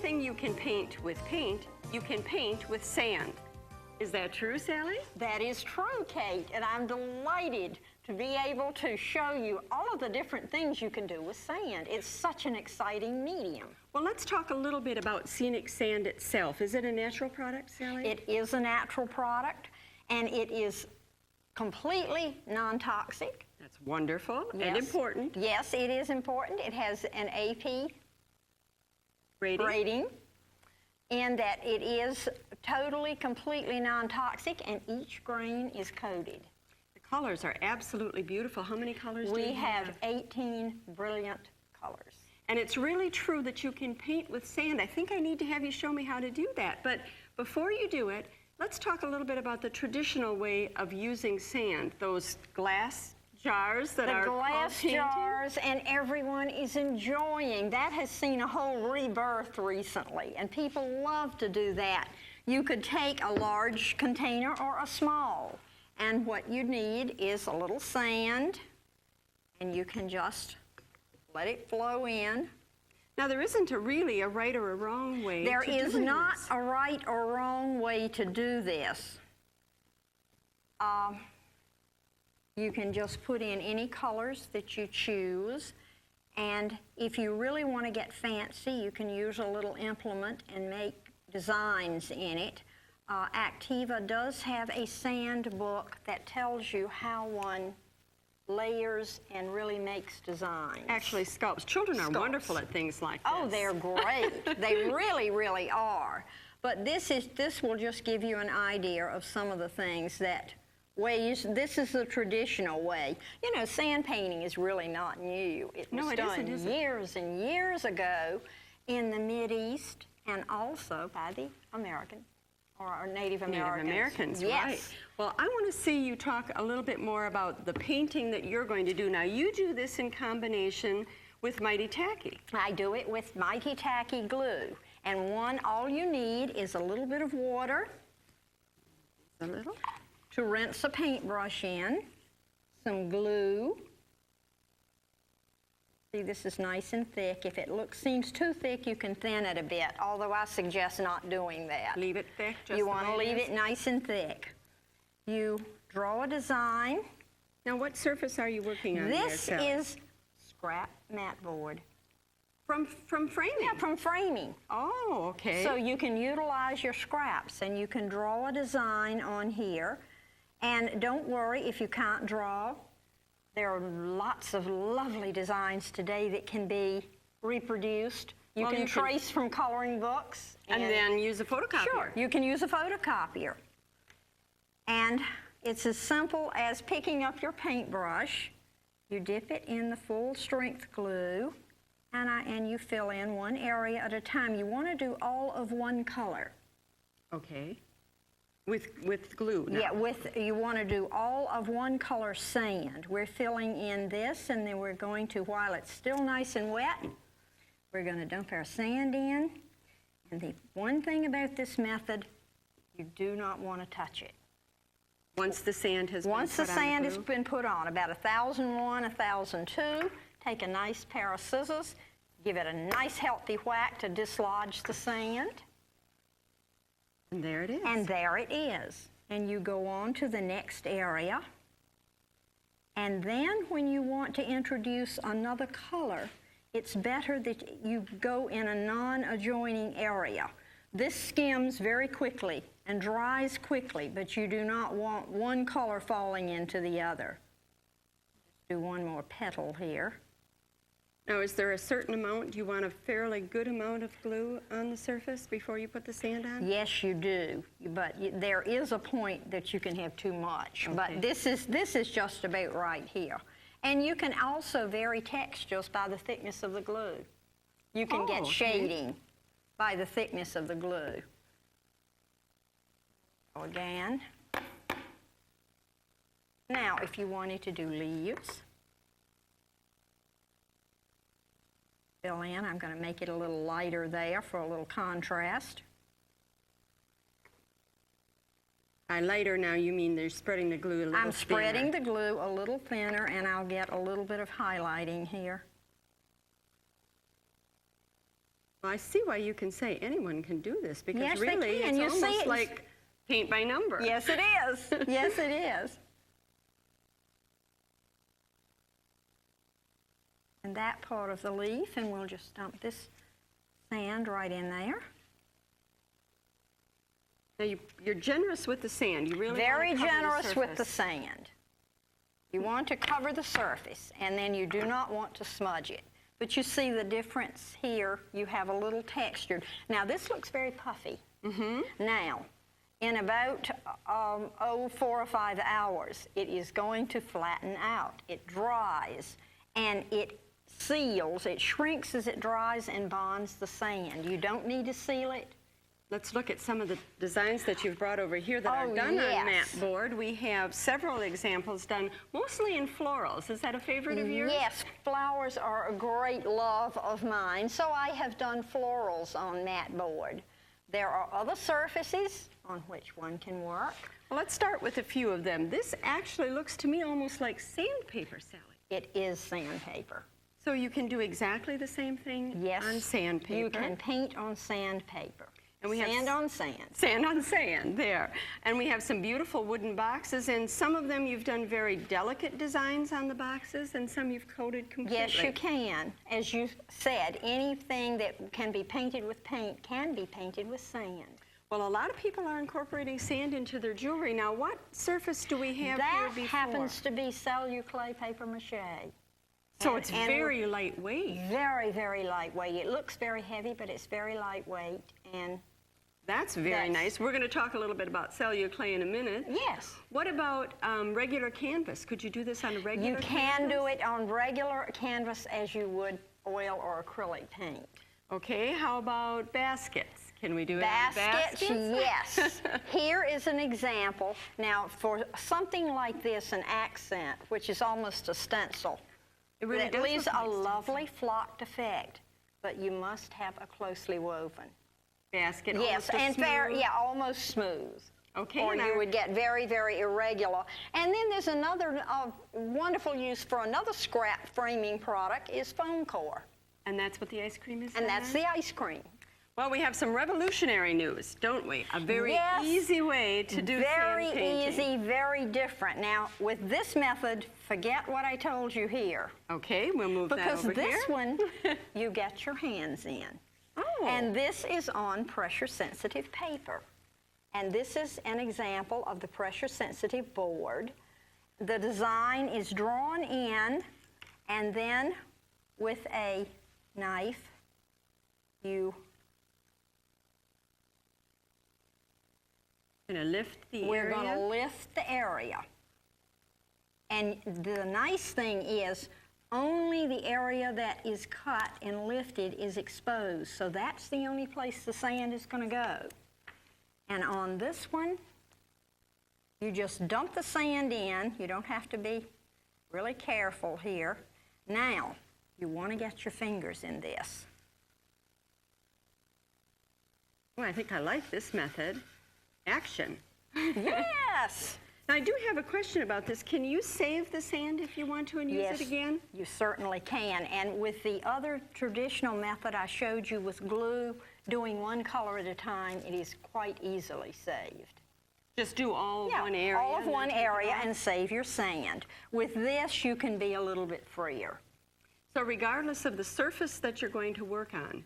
everything you can paint with paint, you can paint with sand. Is that true, Sally? That is true, Kate, and I'm delighted to be able to show you all of the different things you can do with sand. It's such an exciting medium. Well, let's talk a little bit about Scenic Sand itself. Is it a natural product, Sally? It is a natural product, and it is completely non-toxic. That's wonderful and important. Yes, it is important. It has an AP rating, and that it is totally, completely non-toxic, and each grain is coated. The colors are absolutely beautiful. How many colors do you have? We have 18 brilliant colors. And it's really true that you can paint with sand. I think I need to have you show me how to do that. But before you do it, let's talk a little bit about the traditional way of using sand, those glass jars that are called glass jars, and everyone is enjoying. That has seen a whole rebirth recently, and people love to do that. You could take a large container or a small, and what you need is a little sand, and you can just let it flow in. Now, there isn't really a right or a wrong way There to is do not this. a right or wrong way to do this. You can just put in any colors that you choose, and if you really want to get fancy, you can use a little implement and make designs in it. Activa does have a sand book that tells you how one layers and really makes designs. Actually sculpts. Children are wonderful at things like this. Oh, they're great. They really, really are. But this will just give you an idea of some of the things that ways. This is the traditional way. You know, sand painting is really not new. It was done years and years ago in the Mideast, and also by the American or Native Americans. Native Americans, yes. Right. Well, I want to see you talk a little bit more about the painting that you're going to do. Now, you do this in combination with Mighty Tacky. I do it with Mighty Tacky glue. And all you need is a little bit of water. A little? To rinse a paintbrush in, some glue. See, this is nice and thick. If it seems too thick, you can thin it a bit, although I suggest not doing that. Leave it thick, just You want to leave it nice and thick. You draw a design. Now, what surface are you working on This there, Sally? is scrap mat board. From framing? Yeah, from framing. Oh, okay. So you can utilize your scraps, and you can draw a design on here. And don't worry if you can't draw. There are lots of lovely designs today that can be reproduced. You can trace from coloring books. And then use a photocopier. Sure, you can use a photocopier. And it's as simple as picking up your paintbrush. You dip it in the full strength glue, and you fill in one area at a time. You want to do all of one color. Okay. With glue now. Yeah, you want to do all of one color sand. We're filling in this, and then we're going to, while it's still nice and wet, we're going to dump our sand in. And the one thing about this method, you do not want to touch it. Once the sand has been put on, about 1001, 1002, take a nice pair of scissors, give it a nice healthy whack to dislodge the sand. And there it is. And there it is. And you go on to the next area. And then when you want to introduce another color, it's better that you go in a non-adjoining area. This skims very quickly and dries quickly, but you do not want one color falling into the other. Do one more petal here. Now, is there a certain amount? Do you want a fairly good amount of glue on the surface before you put the sand on? Yes, you do. But there is a point that you can have too much. Okay. But this is just about right here. And you can also vary textures by the thickness of the glue. You can get shading by the thickness of the glue. Again. Now, if you wanted to do leaves, fill in. I'm going to make it a little lighter there for a little contrast. By lighter now, you mean they're spreading the glue a little thinner. I'm spreading the glue a little thinner, and I'll get a little bit of highlighting here. Well, I see why you can say anyone can do this, because Yes, they really can. it's You see, almost it's- like paint by number. Yes, it is. Yes, it is. And that part of the leaf, and we'll just dump this sand right in there. Now you're generous with the sand. You really Very want to cover generous with the surface. sand. You want to cover the surface, and then you do not want to smudge it. But you see the difference here. You have a little texture. Now, this looks very puffy. Now, in about 4 or 5 hours, it is going to flatten out. It dries, and it seals. It shrinks as it dries and bonds the sand. You don't need to seal it. Let's look at some of the designs that you've brought over here that are Oh, done on yes. mat board. We have several examples done, mostly in florals. Is that a favorite of yours? Yes, flowers are a great love of mine, so I have done florals on mat board. There are other surfaces on which one can work. Well, let's start with a few of them. This actually looks to me almost like sandpaper, Sally. It is sandpaper. So you can do exactly the same thing Yes, on sandpaper. you can paint on sandpaper. And we have Sand on sand. Sand on sand, there. And we have some beautiful wooden boxes, and some of them you've done very delicate designs on the boxes, and some you've coated completely. Yes, you can. As you said, anything that can be painted with paint can be painted with sand. Well, a lot of people are incorporating sand into their jewelry. Now, what surface do we have That here before? happens to be celluclay paper mache. So it's and very lightweight. Very, very lightweight. It looks very heavy, but it's very lightweight. And That's very Yes. nice. We're going to talk a little bit about celluclay in a minute. yes, What about regular canvas? Could you do this on a regular you can canvas? do it on regular canvas as you would oil or acrylic paint. Okay, how about baskets? Can we do it Baskets, on baskets? yes. Here is an example. Now, for something like this, an accent, which is almost a stencil, It really that does leaves look a like stencil. lovely flocked effect, but you must have a closely woven. Basket, Yes, almost a and smooth- almost smooth. Okay, Or and you our- would get very, very irregular. And then there's another wonderful use for another scrap framing product is foam core. And that's what the ice cream is And done that's on? the ice cream. Well, we have some revolutionary news, don't we? A very Yes. easy way to do Very sand painting. easy, very different. Now, with this method, forget what I told you here. Okay, we'll move that Because over this here. one, you get your hands in. Oh. And this is on pressure-sensitive paper. And this is an example of the pressure-sensitive board. The design is drawn in, and then with a knife, we're going to lift the going area. to lift the area. And the nice thing is, only the area that is cut and lifted is exposed. So that's the only place the sand is going to go. And on this one, you just dump the sand in. You don't have to be really careful here. Now, you want to get your fingers in this. Well, I think I like this method. Action. Yes! Now, I do have a question about this. Can you save the sand if you want to and use Yes, it again? you certainly can. And with the other traditional method I showed you with glue, doing one color at a time, it is quite easily saved. Just do all of one area? all of and one then take it area off? and save your sand. With this, you can be a little bit freer. So regardless of the surface that you're going to work on,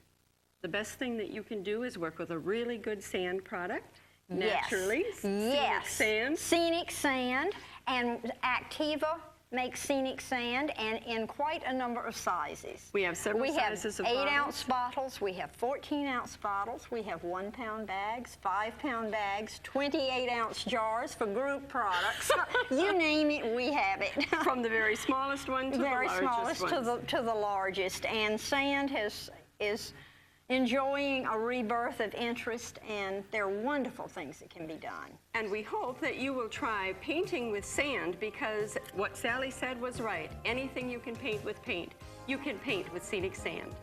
the best thing that you can do is work with a really good sand product. Naturally. Yes. Scenic Sand. Scenic Sand. And Activa makes Scenic Sand, and in quite a number of sizes. We have several sizes of We have bottles. 8-ounce bottles, we have 14-ounce bottles, we have 1-pound bags, 5-pound bags, 28-ounce jars for group products. You name it, we have it. From the very smallest one to Very the largest smallest ones. to the largest. And sand is enjoying a rebirth of interest, and there are wonderful things that can be done. And we hope that you will try painting with sand, because what Sally said was right. Anything you can paint with paint, you can paint with Scenic Sand.